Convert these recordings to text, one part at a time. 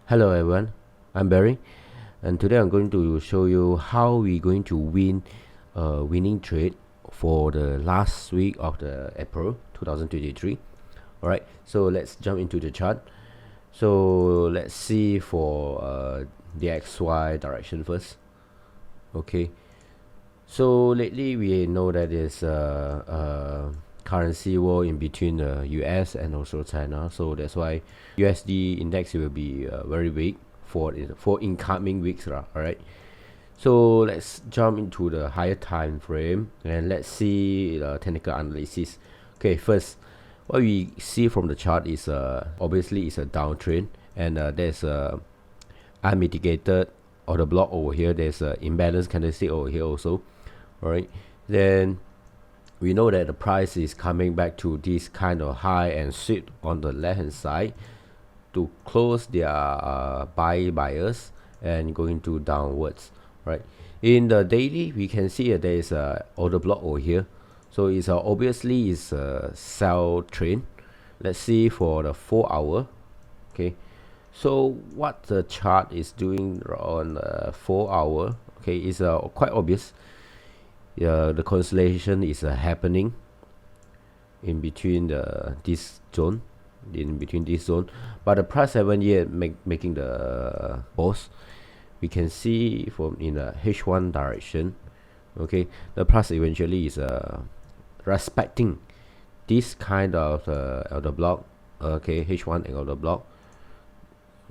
Hello everyone, I'm Barry, and today I'm going to show you how we're going to win a winning trade for the last week of the April 2023. Alright, so let's jump into the chart. So let's see for the XY direction first. Okay, so lately we know that there's a currency war in between the US and also China, so that's why USD index will be very weak for incoming weeks, alright. So let's jump into the higher time frame and let's see the technical analysis. Okay, first what we see from the chart is obviously it's a downtrend, and there's a unmitigated order block over here. There's a imbalance candlestick over here also. Alright, then we know that the price is coming back to this kind of high and sweep on the left hand side to close their buyers and going to downwards. Right, in the daily we can see there is a order block over here, so it's obviously is a sell trend. Let's see for the 4 hour. Okay, so what the chart is doing on 4 hour, okay, is quite obvious. The consolidation is happening in between this zone, but the price haven't yet making the pause. We can see from in the H1 direction, okay, the price eventually is respecting this kind of the block, okay, H1 and the block.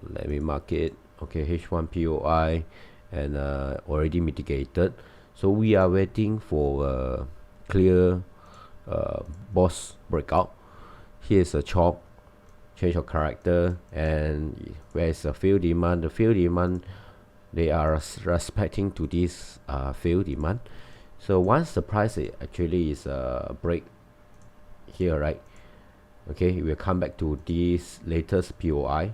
Let me mark it. Okay, H1 POI and already mitigated. So we are waiting for a clear boss breakout. Here's a chop, change of character, and where's the field demand? The field demand, they are respecting to this field demand. So once the price actually is break here, right? Okay, we'll come back to this latest POI,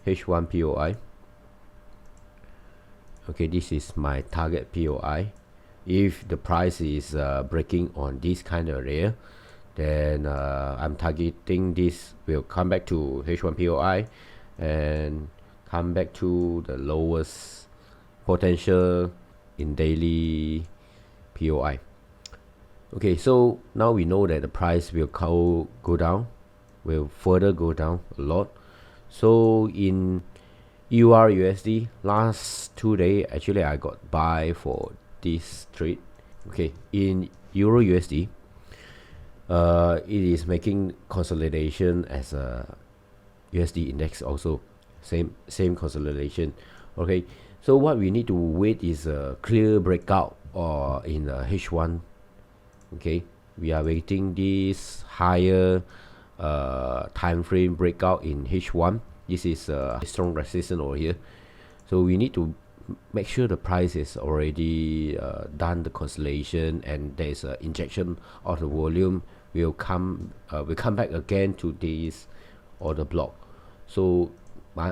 H1 POI. Okay, this is my target POI. If the price is breaking on this kind of area, then I'm targeting this will come back to H1 POI and come back to the lowest potential in daily POI. Okay, so now we know that the price will go down, will further go down a lot. So in EURUSD last 2 days, actually I got buy for this trade. Okay, in EURUSD, it is making consolidation as a USD index also, same consolidation. Okay, so what we need to wait is a clear breakout or in H1. Okay, we are waiting this higher time frame breakout in H1. This is a strong resistance over here, so we need to make sure the price is already done the consolidation and there is an injection of the volume will come back again to this order block. So my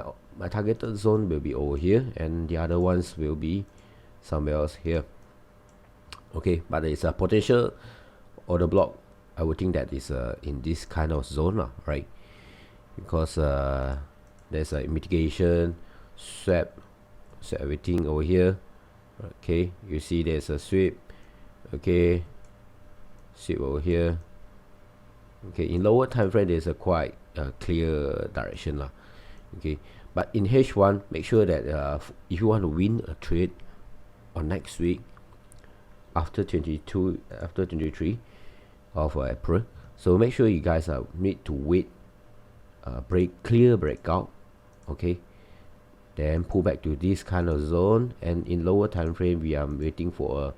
targeted zone will be over here and the other ones will be somewhere else here. Okay, but it's a potential order block. I would think that is in this kind of zone, right? Because there's a mitigation, swap everything over here. Okay, you see there's a sweep. Okay, sweep over here. Okay, in lower time frame there's a quite clear direction lah. Okay, but in H1, make sure that if you want to win a trade on next week after 23 of April, so make sure you guys need to wait clear breakout. Okay, then pull back to this kind of zone, and in lower time frame we are waiting for a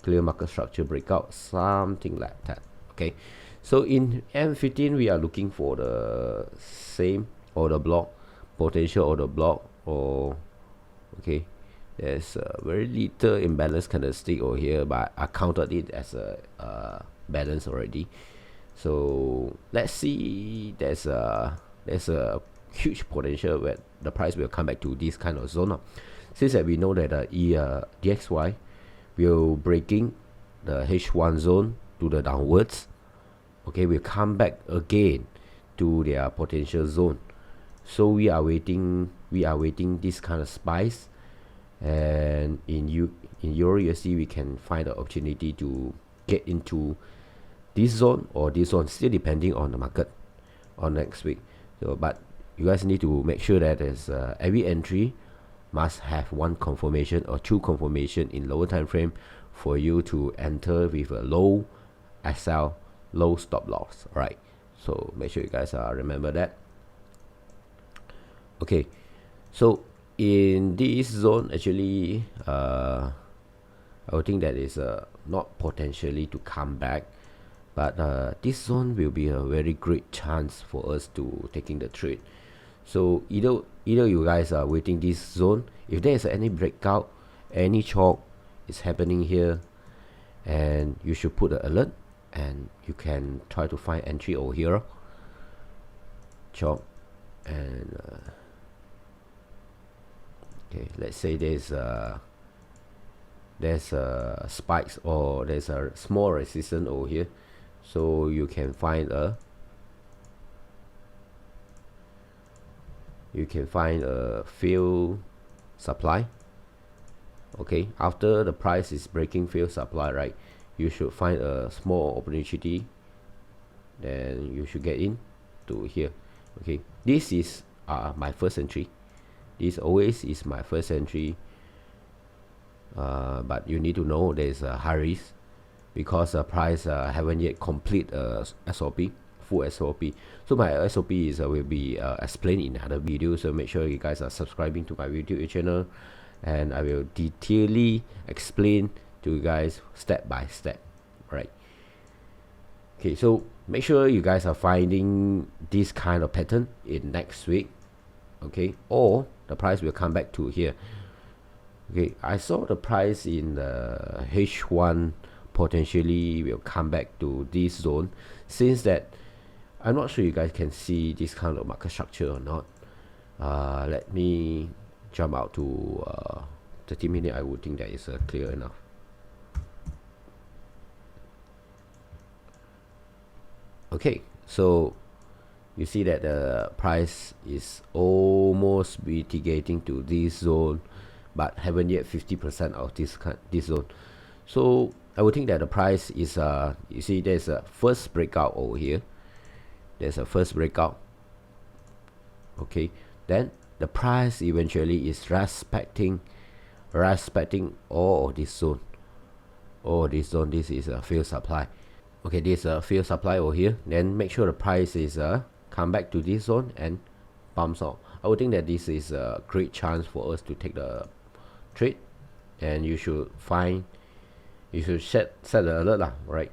clear market structure breakout, something like that. Okay, so in M15 we are looking for the same order block, potential order block, or okay, there's a very little imbalance candlestick over here, but I counted it as a balance already. So let's see, there's a huge potential where the price will come back to this kind of zone. Since that we know that DXY will breaking the H1 zone to the downwards, okay, will come back again to their potential zone. So we are waiting we are waiting this kind of spikes, and in EURUSD we can find the opportunity to get into this zone or this zone, still depending on the market on next week. So but you guys need to make sure that there's every entry must have one confirmation or two confirmation in lower time frame for you to enter with a low SL, low stop loss. All right, so make sure you guys remember that. Okay, so in this zone, actually I would think that is not potentially to come back, but this zone will be a very great chance for us to taking the trade. So either you guys are waiting this zone, if there is any breakout, any chalk is happening here, and you should put an alert, and you can try to find entry over here, chalk, and okay, let's say there's spikes or there's a small resistance over here, so you can find a fill supply. Okay, after the price is breaking fill supply, right, you should find a small opportunity, then you should get in to here. Okay, this is my first entry. This always is my first entry, but you need to know there's a high risk because the price haven't yet complete SOP, full SOP. So my SOP is will be explained in other videos, so make sure you guys are subscribing to my YouTube channel, and I will detailedly explain to you guys step by step. Right, okay, so make sure you guys are finding this kind of pattern in next week. Okay, or the price will come back to here. Okay, I saw the price in the H1 potentially will come back to this zone, since that I'm not sure you guys can see this kind of market structure or not. Let me jump out to 30 minutes. I would think that is clear enough. Okay, so you see that the price is almost mitigating to this zone, but haven't yet 50% of this zone. So I would think that the price is you see there's a first breakout over here. There's a first breakout. Okay, then the price eventually is respecting all this zone. This is a fill supply. Okay, this is a fill supply over here. Then make sure the price is come back to this zone and bounce out. I would think that this is a great chance for us to take the trade, and you should set the alert lah, right?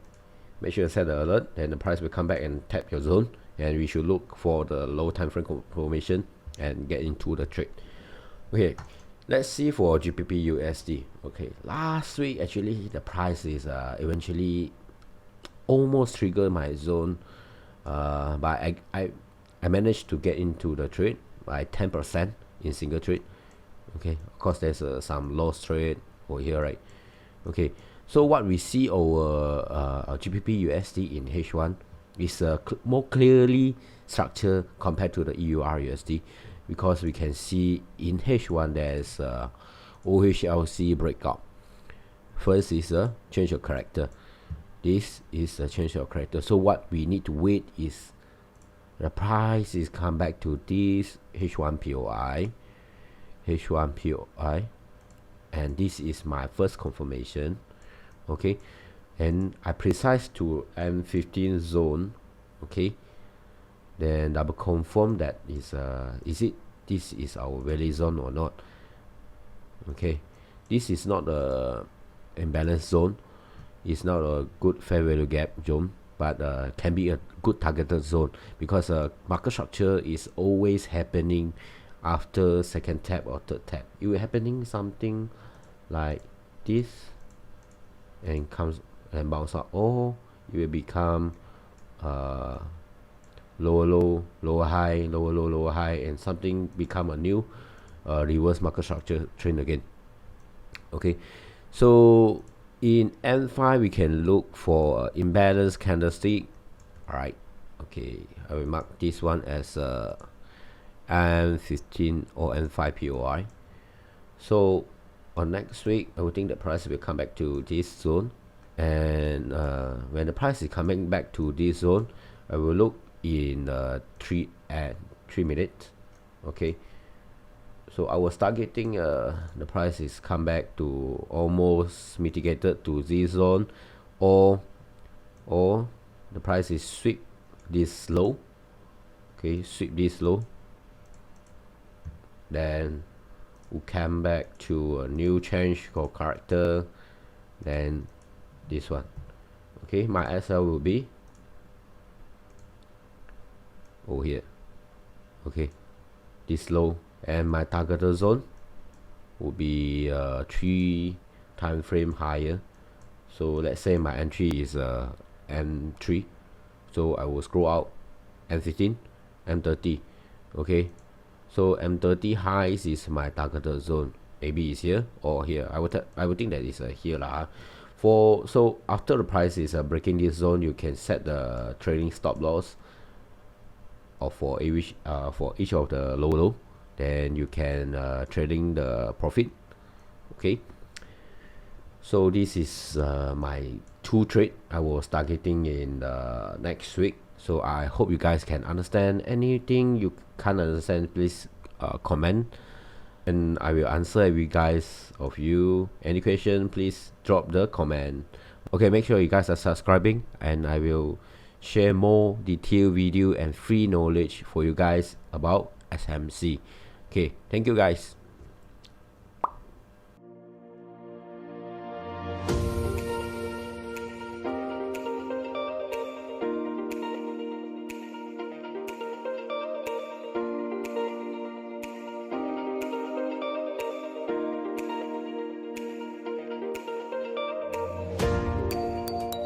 Make sure you set the alert, and the price will come back and tap your zone, and we should look for the low time frame confirmation and get into the trade. Okay, let's see for GBPUSD. Okay, last week actually the price is eventually almost triggered my zone, but I managed to get into the trade by 10% in single trade. Okay, of course there's some loss trade over here, right? Okay, so what we see over GBPUSD in H1 is more clearly structured compared to the EURUSD, because we can see in H1 there's OHLC breakout. First is a change of character. This is a change of character. So what we need to wait is the price is come back to this H1 POI, and this is my first confirmation. Okay, and I precise to M15 zone. Okay, then double confirm that this is our value zone or not. Okay, this is not a imbalanced zone. It's not a good fair value gap zone, but can be a good targeted zone, because market structure is always happening after second tap or third tap. It will happening something like this and comes and bounce up, or it will become lower low, lower high, lower low, lower high, and something become a new reverse market structure trend again. Okay, so in M5 we can look for imbalanced candlestick. All right, okay, I will mark this one as M15 or M5 POI. So on next week, I would think the price will come back to this zone, and when the price is coming back to this zone, I will look in 3 minutes. Okay, so I was targeting the price is come back to almost mitigated to this zone, or the price is sweep this low. Okay, sweep this low, then we come back to a new change called character, then this one. Okay, my SL will be over here. Okay, this low, and my targeted zone will be 3 time frame higher. So let's say my entry is M3, so I will scroll out M15, M30. Okay, so M30 highs is my targeted zone. Maybe is here or here. I would think that is here lah. So after the price is breaking this zone, you can set the trading stop loss or for each of the low, then you can trading the profit. Okay, so this is my 2 trade I was targeting in the next week. So I hope you guys can understand. Anything you can't understand, please comment, and I will answer every guys of you. Any question, please drop the comment. Okay, make sure you guys are subscribing, and I will share more detailed video and free knowledge for you guys about SMC. Okay, thank you guys.